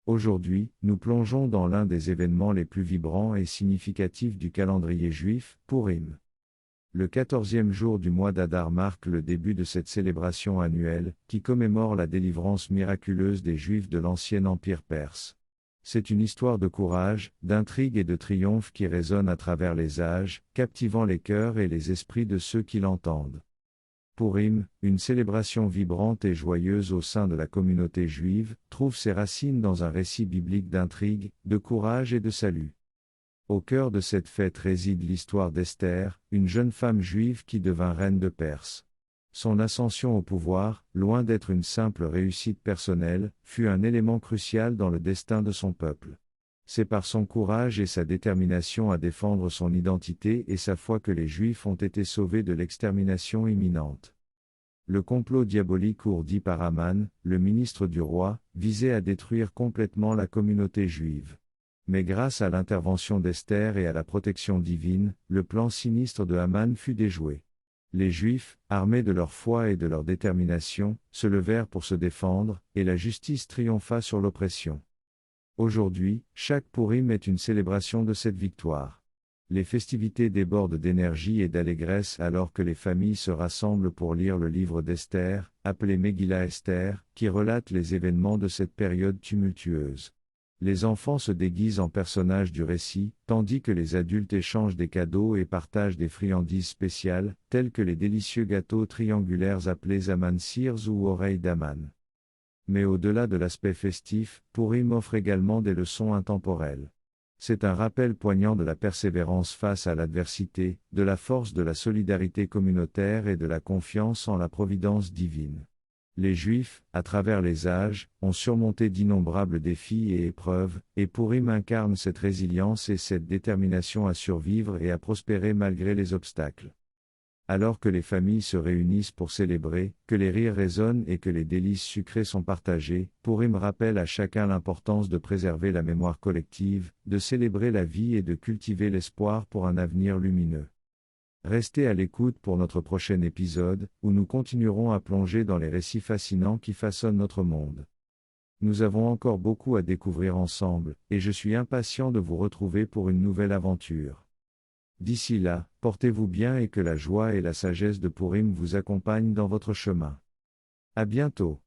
Aujourd'hui, nous plongeons dans l'un des événements les plus vibrants et significatifs du calendrier juif, Pourim. Le 14e jour du mois d'Adar marque le début de cette célébration annuelle, qui commémore la délivrance miraculeuse des Juifs de l'ancien empire perse. C'est une histoire de courage, d'intrigue et de triomphe qui résonne à travers les âges, captivant les cœurs et les esprits de ceux qui l'entendent. Pourim, une célébration vibrante et joyeuse au sein de la communauté juive, trouve ses racines dans un récit biblique d'intrigue, de courage et de salut. Au cœur de cette fête réside l'histoire d'Esther, une jeune femme juive qui devint reine de Perse. Son ascension au pouvoir, loin d'être une simple réussite personnelle, fut un élément crucial dans le destin de son peuple. C'est par son courage et sa détermination à défendre son identité et sa foi que les Juifs ont été sauvés de l'extermination imminente. Le complot diabolique ourdi par Aman, le ministre du roi, visait à détruire complètement la communauté juive. Mais grâce à l'intervention d'Esther et à la protection divine, le plan sinistre de Haman fut déjoué. Les Juifs, armés de leur foi et de leur détermination, se levèrent pour se défendre, et la justice triompha sur l'oppression. Aujourd'hui, chaque Pourim est une célébration de cette victoire. Les festivités débordent d'énergie et d'allégresse alors que les familles se rassemblent pour lire le livre d'Esther, appelé Megillah Esther, qui relate les événements de cette période tumultueuse. Les enfants se déguisent en personnages du récit, tandis que les adultes échangent des cadeaux et partagent des friandises spéciales, tels que les délicieux gâteaux triangulaires appelés Aman Sears ou oreilles d'Aman. Mais au-delà de l'aspect festif, Pourim offre également des leçons intemporelles. C'est un rappel poignant de la persévérance face à l'adversité, de la force de la solidarité communautaire et de la confiance en la providence divine. Les Juifs, à travers les âges, ont surmonté d'innombrables défis et épreuves, et Pourim incarne cette résilience et cette détermination à survivre et à prospérer malgré les obstacles. Alors que les familles se réunissent pour célébrer, que les rires résonnent et que les délices sucrées sont partagées, Pourim rappelle à chacun l'importance de préserver la mémoire collective, de célébrer la vie et de cultiver l'espoir pour un avenir lumineux. Restez à l'écoute pour notre prochain épisode, où nous continuerons à plonger dans les récits fascinants qui façonnent notre monde. Nous avons encore beaucoup à découvrir ensemble, et je suis impatient de vous retrouver pour une nouvelle aventure. D'ici là, portez-vous bien et que la joie et la sagesse de Pourim vous accompagnent dans votre chemin. À bientôt.